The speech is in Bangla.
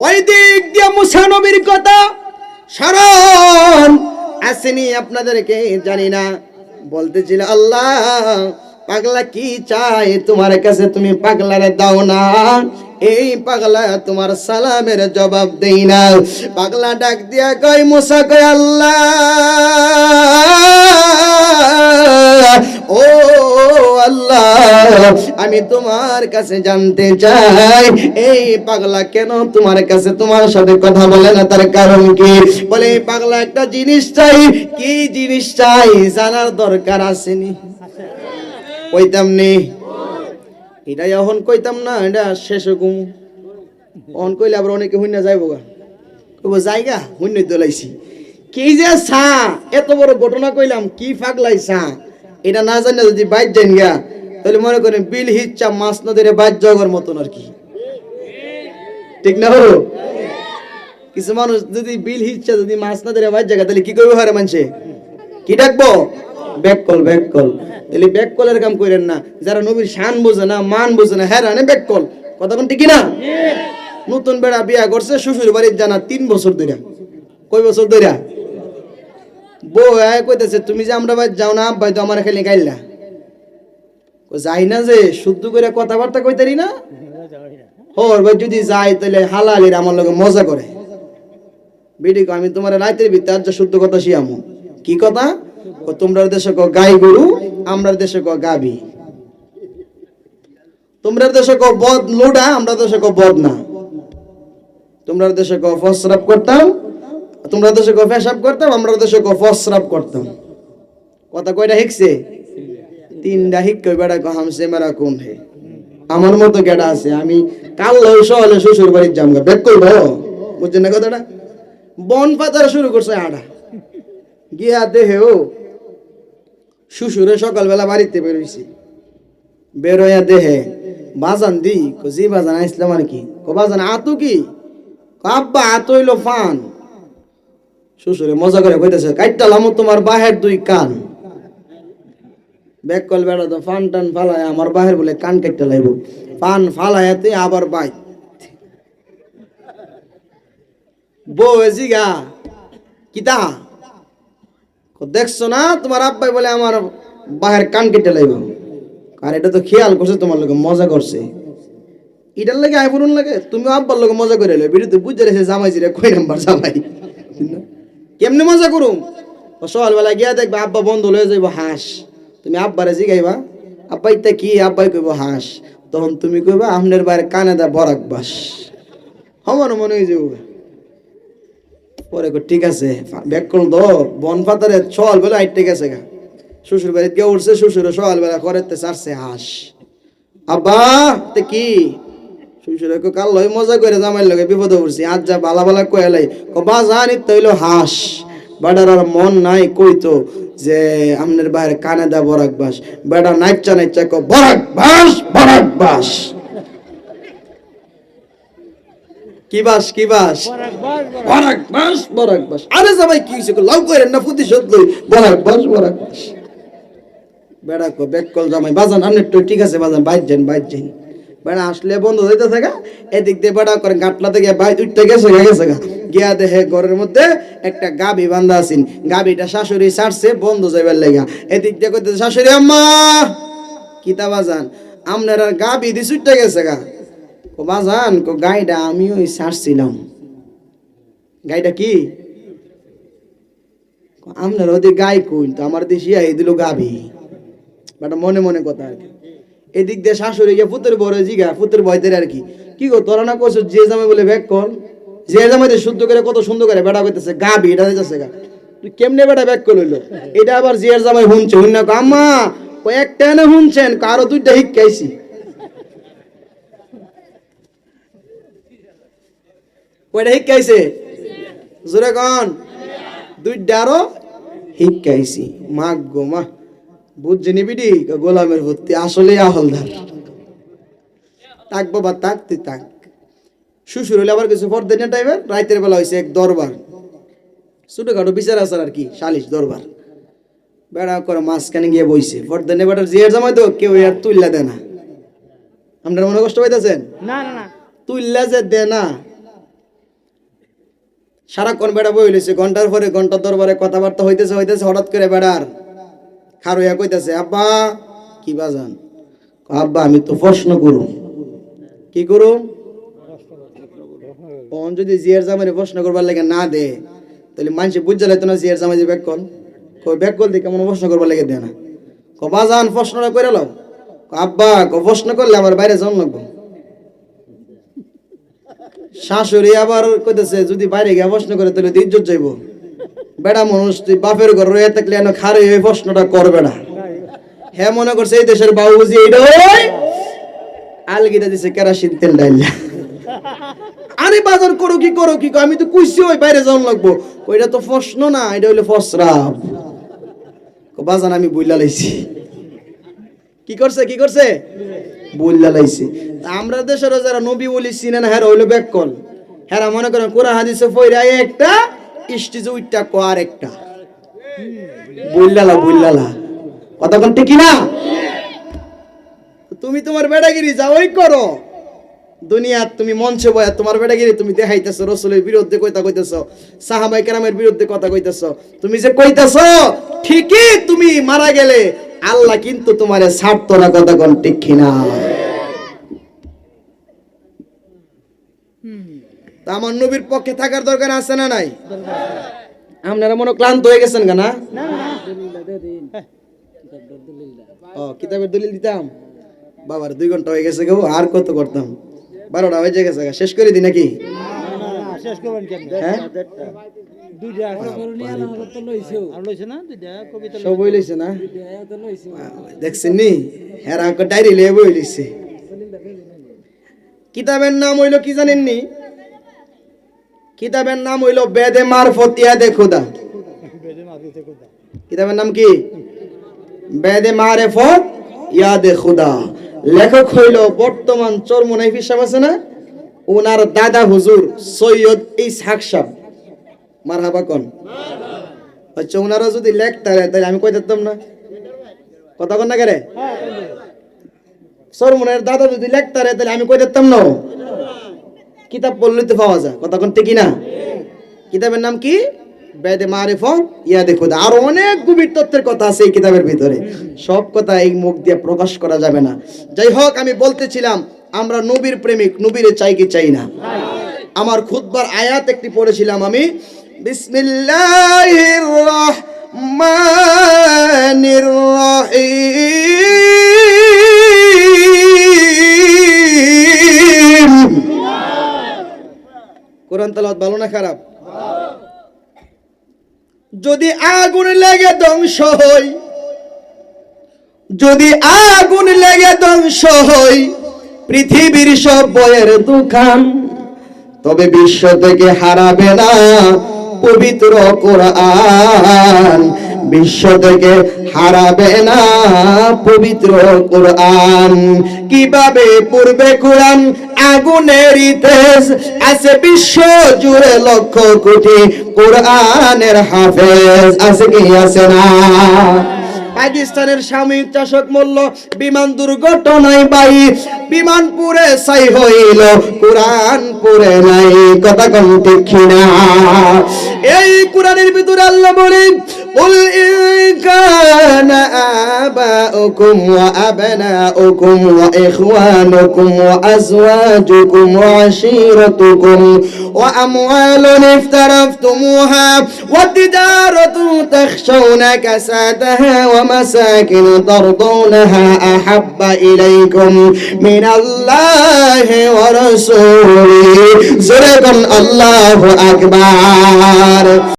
ওই দিক দিয়ে মুসা নবীর কথা স্মরণ আসেনি আপনাদেরকে জানি না। বলতেছিল আল্লাহ পাগলা কি চাই তোমার কাছে, তুমি পাগলারে দাও না। এই পাগলা তোমার সালামের জবাব দেই না। পাগলা ডাক দিয়া কয় মুসা কয় আল্লাহ ও আল্লাহ আমি তোমার কাছে জানতে চাই এই পাগলা কেন তোমার কাছে তোমার সাথে কথা বলে না, তার কারণ কি? বলে এই পাগলা একটা জিনিস চাই। কি জিনিস চাই জানার দরকার আসেনি? কইতাম নি এটা এখন কইতাম না, এটা শেষ গুম অন কইলে আবার অনেকে হইনা যাইব গা, কইব জায়গা হইনই দলাইছি। কি যে সা এত বড় ঘটনা কইলাম, কি পাগলাই সা এটা না জানি যদি বাইর যান গা তাহলে মনে করেন বিল হিচ্ছা মাছ নদীর বাইর জগর মতন আর কি, ঠিক না? হলো কিছু মানুষ যদি বিল হিচ্ছা যদি মাছ নদীর বাইর জায়গা তাহলে কি করবে? হারে মানুষে কি ডাকবো? ব্যাককল ব্যাককল। তাহলে ব্যাককলের কাম করেন না। যারা নবীর শান বোঝে না মান বোঝে না হ্যাঁ রানে ব্যাককল কথা কোন ঠিক না? নতুন বেড়া বিয়া করছে শ্বশুর বাড়ির জানা 3 বছর ধরে। কয় বছর ধরে? বউ কইতেছে তুমি যে আমরা বাড়ি যাও না আব্বাই তো আমার খালি গাইলা। যাই না যে শুদ্ধ করে কথাবার্তা কইতারি না। ওর ভাই যদি যাই তাহলে হালালির আমার লগে মজা করে। বিডি আমি তোমার রাতের ভিতরে আজ শুদ্ধ কথা শিয়ামু। কি কথা? তোমরা দেশে কো গাই গরু, আমরা দেশে কো গাবি। তোমরা দেশে কো বদ লোডা, আমরা দেশে কো বদ না। তোমরা দেশে কো ফসরাপ করতাম, তোমরা দেশে কো পেশাব করতাম, আমরা দেশে কো ফসরাপ করতাম। কথা কয়টা হিকছে? 3টা হিক কই বেড়া কো হামসে মেরা কোন হে। আমার মতো গেডা আছে, আমি কাল লইছ হলে শ্বশুর বাড়ির জামগা ব্যাক করব। বুঝছেন না কথাটা? বন পাতার শুরু করছে আড়া গিয়া দেহে ও শ্বশুরে সকালবেলা বাড়িতে বেরোইছি, বেরোয়া দেহে বাজান দি জি বাজান আসলাম আর কি। বাজান আতো কি? আব্বা আতো হইলো ফান। শ্বশুরে মজা করে কইতেছে কাইটালাম তোমার বাহের 2 কান। ব্যাক কল বেড়া তো ফান টান ফালায় আমার বাহের বলে কান কাইটা লাইব। ফান ফালায়াতে আবার বাই বউ এজিগা কিতা দেখছো না তোমার আব্বাই বলে আমার বাহের কান কেটে লাইব। আর এটা তো খেয়াল করছে তোমার লোক মজা করছে, এটার লাগে আইফোন লাগে তুমি আব্বার লোক মজা করে লো বিরুদ্ধে বুঝে রেখে জামাই জিরে কই নাম্বার জামাই কেমনে মজা করুম। সকালবেলা গিয়া দেখবে আব্বা বন্ধ লয়ে যাইব হাঁস, তুমি আব্বারে জিগাইবা আব্বা ইত্যা কি? আব্বাই কইব হাঁস। তখন তুমি কইবা আপনার বাইরে কানে দা বরাক বাস আমার মনে হয়ে যাবো। পরে ঠিক আছে ব্যাক করল দো বন পাতারে সকাল বেলা আইটে গেছে গা শ্বশুর বাড়িতে গিয়ে উঠছে, শ্বশুরে সকাল বেলা করেতে চারছে হাঁস। আব্বা তে কি? শ্বশুরে কাল লই মজা করে জামাই লগে বিপদে পড়ছি আজ যা বালা বালা কয়ালাই বা জানি তো হইলো হাঁস। বেড়ার আর মন নাই কইতো যে আমনের বাইরে কানে দা বরাক বাস। বেড়া নাইচা নাইচা কো বরাক বাস বরাক বাস। কি বাস? কি বাস? বরাক বাস বরাক বাস। আরে জামাই কি হইছে? লাউ কইরেন না প্রতিশোধ লই বরাক বাস বরাক বাস। বেড়া কো ব্যাক কল জামাই বাজান আমনে তো ঠিক আছে বাজান বাইর যান বাইর যান। বেড়া আসলে বন্ধ হইতে থাকা এদিক দিয়ে বেড়া করে গাটলা থেকে বাইর উঠতে গেছে গা গিয়া দেখে ঘরের মধ্যে একটা গাবি বান্ধা আছেন। গাবিটা শাশুড়ি ছাড়ছে বন্ধ যাইবার লাগা। এদিক দিয়ে কইতে শাশুড়ি আম্মা কিতা বাজান আমনের আর গাবি দি ছুটতে গেছে গা। ও বাজান কো গাইডা আমি ওই ছাড়ছিলাম। গাইডা কি? আমনের ওদের গাই কইন তো আমার দেশি আই দিল গাবি। বাট মনে মনে কথা আর কি। এদিক দিয়ে শাশুড়ি গিয়ে পুতের বড় জিগা পুতের ভয়দের আর কি কি গো তোরা না করছো যে জামাই বলে ব্যাক কর, যে জামাইতে শুদ্ধ করে কত সুন্দর করে বেড়া কইতেছে গাবি এটা দিতেছে গা। তুই কেমনে বেড়া ব্যাক করে লইলো? এটা আবার জিয়ার জামাই শুনছে হুন্না কো আম্মা কই একটা না শুনছেন কারো 2টা হিক্কাইছি। কয়টা হিক্কাইছে? জোরে কন। 2টা আরো হিক্কাইছি। মা গো মা বুঝছিনি বিডি গোলামের ভর্তি আসলে আহলদার। তাক বাবা তাক তুই তাক। শ্বশুর হইলে আবার কিছু পর্দানি টাইপের রাতের বেলা হয়েছে এক দরবার, ছোটখাটো বিচার আসার আর কি সালিশ দরবার। বেড়া করে মাঝখানে গিয়ে বইছে পর্দানি বেটার জিয়ার জামাই তো কেউ আর তুইল্লা দেয় না। আপনারা মনে কষ্ট পাইতেছেন? না না না তুইল্লা যে দে না সারাক্ষণ বেড়া বই লইছে, ঘন্টার পরে ঘন্টা দরবারে কথাবার্তা হইতেছে হইতেছে, হঠাৎ করে বেড়ার খারুয়া কইতেছে, আব্বা কি বাজান? আব্বা আমি তো প্রশ্ন করু। কি করু? ওন যদি জিয়ার জামাই প্রশ্ন করবার লাগে না দে, তাহলে মানুষে বুঝে লাইতো না জিয়ার জামাই যে ব্যাক কল, কই ব্যাক কল দিয়ে কেমন প্রশ্ন করবার লাগে দেয় না। ক বাজান প্রশ্নটা করে লাও। আব্বা প্রশ্ন করলে আমার বাইরে যাওয়ান লাগবো। শাশুড়ি আবার কইতেছে, যদি বাইরে গিয়ে প্রশ্ন করে তাহলে তো ইজ্জত যাইব। বেড়া মানুষ, তুই বাপের ঘর রয়ে থাকলে এনে খারে ওই প্রশ্নটা করবে না। হ্যাঁ মনে করছে এই দেশের বাবু বুঝি এইটা আলগিটা দিছে কেরাসিন তেল ডাইলা। আরে বাজার করো কি করো কি, আমি তো কইছি ওই বাইরে যাওয়ান লাগবো। ওইটা তো প্রশ্ন না, এটা হইলো ফসরাব। বাজান আমি বইলা লাইছি। কি করছে কি করছে? বইলা লাইছে। আমরা দেশের যারা নবী বলি চিনে না, হ্যাঁ হইলো ব্যাককল। হ্যাঁ মনে করেন কোরআন হাদিসে পড়া একটা, স্টেজে উইটা কো আর একটা। বইলালা কথা কোন ঠিক না? তুমি তোমার বেড়াগিরি যাওই করো দুনিয়া, তুমি মঞ্চে বয়া তোমার বেড়াগিরি তুমি দেখাইতেছো, রাসূলের বিরুদ্ধে কথা কইতেছো, সাহাবায়ে কেরামের বিরুদ্ধে কথা কইতেছো। তুমি যে কইতেছো ঠিকই, তুমি মারা গেলে আল্লাহ কিন্তু তোমারে ছাড়তো না, কথা কোন ঠিক কিনা? তা আমার নবীর পক্ষে থাকার দরকার আছে না নাই? আপনারা মনে ক্লান্ত হয়ে গেছেন কেন? ও কিতাবের দলিল দিতাম বাবার, 2 ঘন্টা হয়ে গেছে গো, আর কত করতাম? 12টা হয়ে গেছে, শেষ করে দি নাকি? দেখছেন নি হেরা ডায়েরি লিয়ে বই লিখছে। কিতাবের নাম হইল কি জানেননি? কিতাবের নাম হইল বেদে মারফত ইয়াদে খুদা। কিতাবের নাম কি? বেদে মারফত ইয়াদে খুদা। লেখক হইল বর্তমান চরমোনাই হিসাব আছে না, ওনার দাদা হুজুর সৈয়দ ইসহাক সাহেব। মারহাবা কোন? আচ্ছা ওনারা যদি লেখতারে তাহলে আমি কই দিতাম না, কথা কোন না করে? চরমোনাইয়ের দাদা যদি লেখতারে তাহলে আমি কই দিতাম না। কিতাব পড়লে তো পাওয়া যায়, কথা কোন ঠিক না? কিতাবের নাম কি? বেদে মারিফত ইয়াদে খুদা। আর অনেক গভীর তথ্যের কথা আছে এই কিতাবের ভিতরে, সব কথা এই মুখ দিয়ে প্রকাশ করা যাবে না। যাই হোক, আমি বলতেছিলাম আমরা নবীর প্রেমিক, নবীরে চাই কি চাই না? আমার খুতবার আয়াত একটি পড়েছিলাম আমি, বিসমিল্লাহির রহমানির রহিম। কোরআন তেলাওয়াত ভালো না খারাপ? যদি আগুন লেগে ধ্বংস হই, যদি আগুন লেগে ধ্বংস হই পৃথিবীর সব বইয়ের দোকান, তবে বিশ্ব থেকে হারাবে না পবিত্র কোরআন। বিশ্ব থেকে হারাবে না পবিত্র কোরআন। কিভাবে পড়বে কোরআন? আগুনের তেজ আছে বিশ্ব জুড়ে, লক্ষ কোটি কোরআনের হাফেজ আছে কি আছে না? পাকিস্তানের সাময়িক চাষক মূল্য বিমান দুর্ঘটনায় বাই, বিমান পুরে ছাই হইল, কোরআন পুরে নাই, কথা কোন ঠিক না? এই কোরআনের ভিতরে আল্লাহ বলেন, কুল ইন কানা আবাউকুম ওয়া আবনাউকুম ওয়া ইখওয়ানুকুম ওয়া আজওয়াজুকুম ওয়া আশীরাতুকুম ওয়া আমওয়ালুন ইফতারাফতুমুহা ওয়া তিজারাতুন তাখশাউনা কাসাদাহা ওয়া মাসাকিন তারদাউনাহা আহাব্বা ইলাইকুম মিনাল্লাহি ওয়া রাসূলিহি। জোরে বল আল্লাহু আকবার।